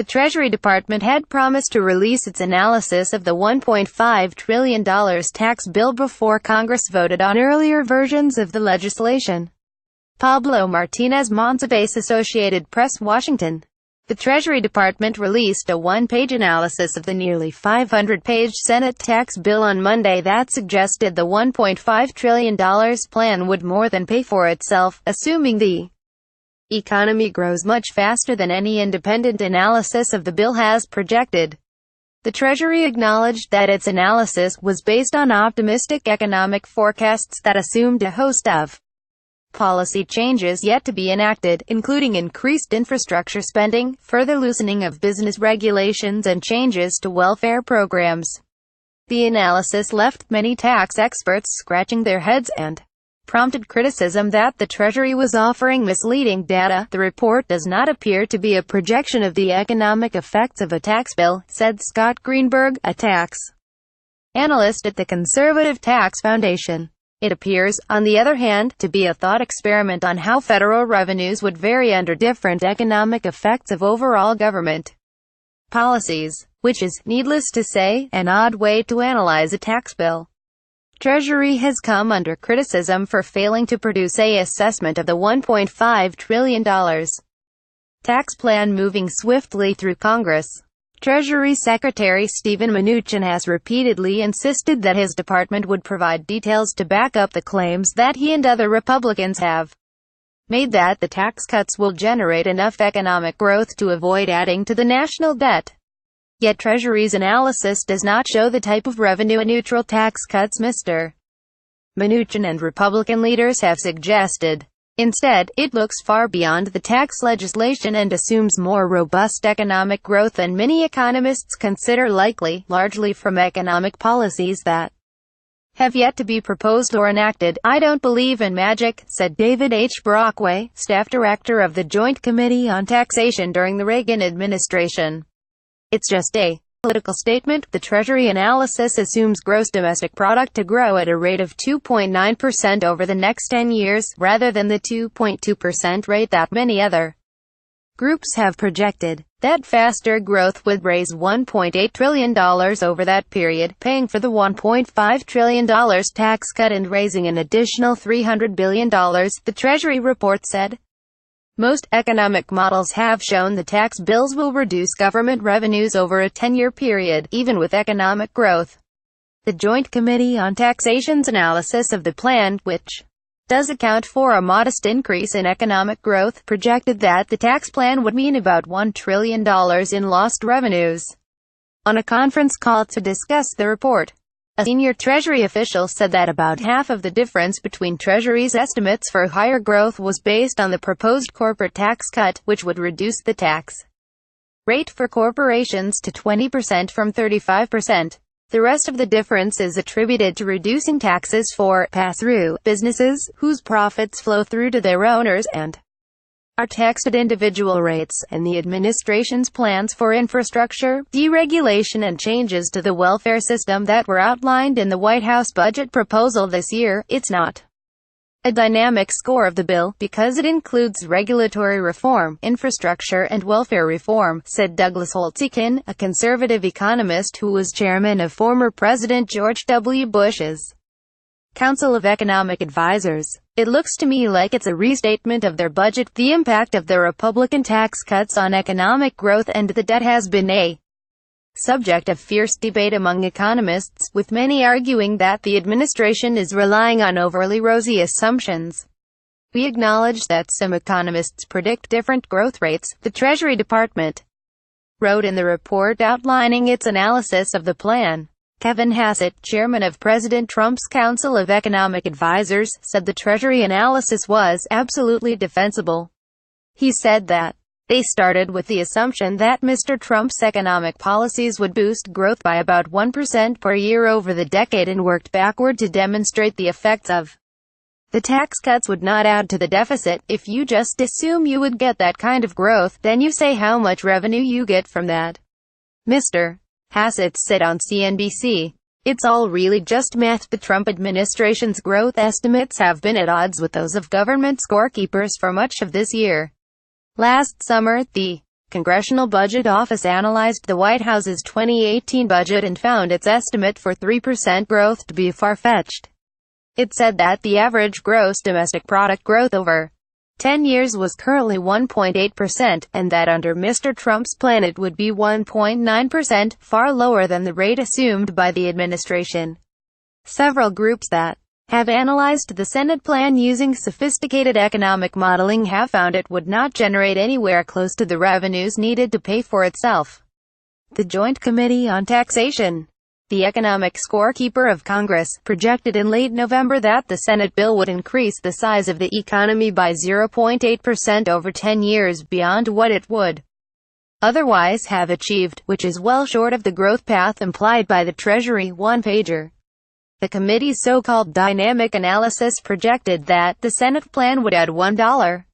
The Treasury Department had promised to release its analysis of the $1.5 trillion tax bill before Congress voted on earlier versions of the legislation. Pablo Martinez, MonsivaisAssociated Press, Washington. The Treasury Department released a one-page analysis of the nearly 500-page Senate tax bill on Monday that suggested the $1.5 trillion plan would more than pay for itself, assuming the economy grows much faster than any independent analysis of the bill has projected. The Treasury acknowledged that its analysis was based on optimistic economic forecasts that assumed a host of policy changes yet to be enacted, including increased infrastructure spending, further loosening of business regulations, and changes to welfare programs. The analysis left many tax experts scratching their heads and prompted criticism that the Treasury was offering misleading data. The report does not appear to be a projection of the economic effects of a tax bill, said Scott Greenberg, a tax analyst at the Conservative Tax Foundation. It appears, on the other hand, to be a thought experiment on how federal revenues would vary under different economic effects of overall government policies, which is, needless to say, an odd way to analyze a tax bill. Treasury has come under criticism for failing to produce an assessment of the $1.5 trillion tax plan moving swiftly through Congress. Treasury Secretary Steven Mnuchin has repeatedly insisted that his department would provide details to back up the claims that he and other Republicans have made that the tax cuts will generate enough economic growth to avoid adding to the national debt. Yet Treasury's analysis does not show the type of revenue-neutral tax cuts Mr. Mnuchin and Republican leaders have suggested. Instead, it looks far beyond the tax legislation and assumes more robust economic growth than many economists consider likely, largely from economic policies that have yet to be proposed or enacted. "I don't believe in magic," said David H. Brockway, staff director of the Joint Committee on Taxation during the Reagan administration. "It's just a political statement." The Treasury analysis assumes gross domestic product to grow at a rate of 2.9% over the next 10 years, rather than the 2.2% rate that many other groups have projected. That faster growth would raise $1.8 trillion over that period, paying for the $1.5 trillion tax cut and raising an additional $300 billion, the Treasury report said. Most economic models have shown the tax bills will reduce government revenues over a 10-year period, even with economic growth. The Joint Committee on Taxation's analysis of the plan, which does account for a modest increase in economic growth, projected that the tax plan would mean about $1 trillion in lost revenues. On a conference call to discuss the report, a senior Treasury official said that about half of the difference between Treasury's estimates for higher growth was based on the proposed corporate tax cut, which would reduce the tax rate for corporations to 20% from 35%. The rest of the difference is attributed to reducing taxes for pass-through businesses, whose profits flow through to their owners and are taxed at individual rates, and the administration's plans for infrastructure, deregulation and changes to the welfare system that were outlined in the White House budget proposal this year. It's not a dynamic score of the bill, because it includes regulatory reform, infrastructure and welfare reform, said Douglas Holtz-Eakin, a conservative economist who was chairman of former President George W. Bush's Council of Economic Advisers. "It looks to me like it's a restatement of their budget. The impact of the Republican tax cuts on economic growth and the debt has been a subject of fierce debate among economists, with many arguing that the administration is relying on overly rosy assumptions. We acknowledge that some economists predict different growth rates," the Treasury Department wrote in the report outlining its analysis of the plan. Kevin Hassett, chairman of President Trump's Council of Economic Advisers, said the Treasury analysis was absolutely defensible. He said that they started with the assumption that Mr. Trump's economic policies would boost growth by about 1% per year over the decade and worked backward to demonstrate the effects of the tax cuts would not add to the deficit. If you just assume you would get that kind of growth, then you say how much revenue you get from that. Mr. Hassett said on CNBC, "It's all really just math. The Trump administration's growth estimates have been at odds with those of government scorekeepers for much of this year." Last summer, the Congressional Budget Office analyzed the White House's 2018 budget and found its estimate for 3% growth to be far-fetched. It said that the average gross domestic product growth over 10 years was currently 1.8%, and that under Mr. Trump's plan it would be 1.9%, far lower than the rate assumed by the administration. Several groups that have analyzed the Senate plan using sophisticated economic modeling have found it would not generate anywhere close to the revenues needed to pay for itself. The Joint Committee on Taxation, the economic scorekeeper of Congress, projected in late November that the Senate bill would increase the size of the economy by 0.8% over 10 years beyond what it would otherwise have achieved, which is well short of the growth path implied by the Treasury one-pager. The committee's so-called dynamic analysis projected that the Senate plan would add $1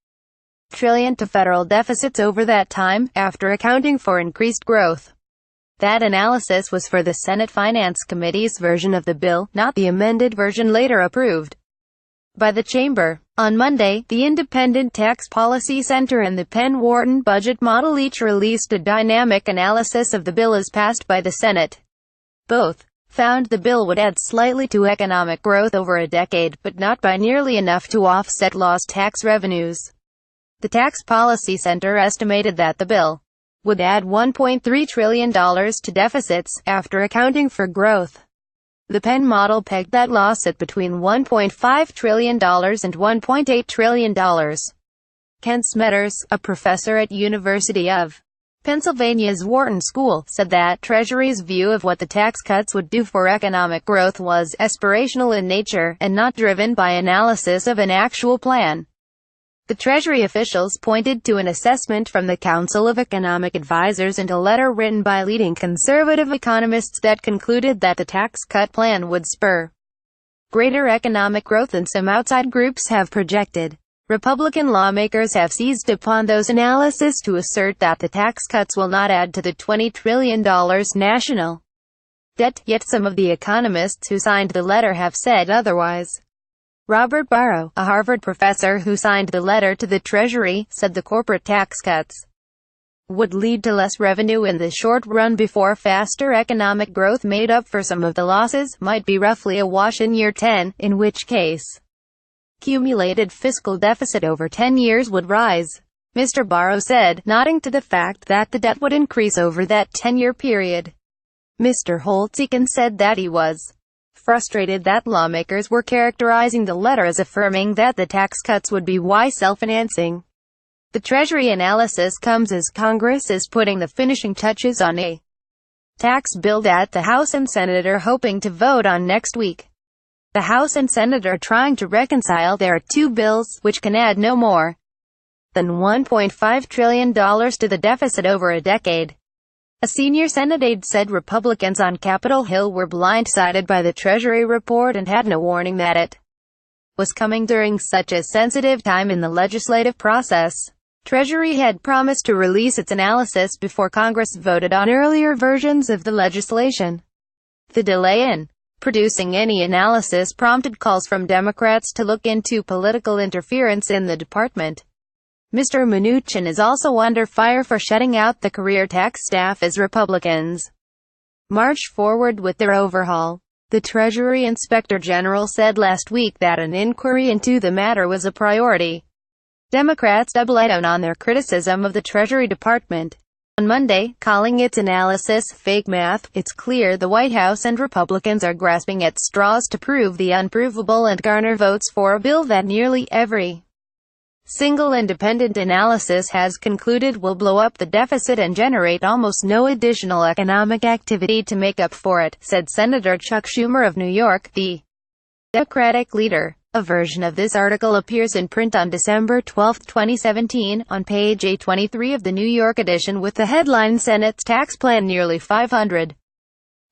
trillion to federal deficits over that time, after accounting for increased growth. That analysis was for the Senate Finance Committee's version of the bill, not the amended version later approved by the chamber. On Monday, the Independent Tax Policy Center and the Penn Wharton Budget Model each released a dynamic analysis of the bill as passed by the Senate. Both found the bill would add slightly to economic growth over a decade, but not by nearly enough to offset lost tax revenues. The Tax Policy Center estimated that the bill would add $1.3 trillion to deficits, after accounting for growth. The Penn model pegged that loss at between $1.5 trillion and $1.8 trillion. Ken Smetters, a professor at University of Pennsylvania's Wharton School, said that Treasury's view of what the tax cuts would do for economic growth was aspirational in nature, and not driven by analysis of an actual plan. The Treasury officials pointed to an assessment from the Council of Economic Advisers and a letter written by leading conservative economists that concluded that the tax cut plan would spur greater economic growth than some outside groups have projected. Republican lawmakers have seized upon those analyses to assert that the tax cuts will not add to the $20 trillion national debt, yet some of the economists who signed the letter have said otherwise. Robert Barrow, a Harvard professor who signed the letter to the Treasury, said the corporate tax cuts would lead to less revenue in the short run before faster economic growth made up for some of the losses, might be roughly a wash in year 10, in which case accumulated fiscal deficit over 10 years would rise. Mr. Barrow said, nodding to the fact that the debt would increase over that 10-year period. Mr. Holtz-Eakin said that he was frustrated that lawmakers were characterizing the letter as affirming that the tax cuts would be self-financing. The Treasury analysis comes as Congress is putting the finishing touches on a tax bill that the House and Senate are hoping to vote on next week. The House and Senate are trying to reconcile their two bills, which can add no more than $1.5 trillion to the deficit over a decade. A senior Senate aide said Republicans on Capitol Hill were blindsided by the Treasury report and had no warning that it was coming during such a sensitive time in the legislative process. Treasury had promised to release its analysis before Congress voted on earlier versions of the legislation. The delay in producing any analysis prompted calls from Democrats to look into political interference in the department. Mr. Mnuchin is also under fire for shutting out the career tax staff as Republicans march forward with their overhaul. The Treasury Inspector General said last week that an inquiry into the matter was a priority. Democrats doubled down on their criticism of the Treasury Department on Monday, calling its analysis fake math. It's clear the White House and Republicans are grasping at straws to prove the unprovable and garner votes for a bill that nearly every single independent analysis has concluded will blow up the deficit and generate almost no additional economic activity to make up for it, said Senator Chuck Schumer of New York, the Democratic leader. A version of this article appears in print on December 12, 2017, on page 823 of the New York edition with the headline Senate's Tax Plan Nearly 500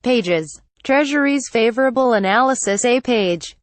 Pages. Treasury's Favorable Analysis A page.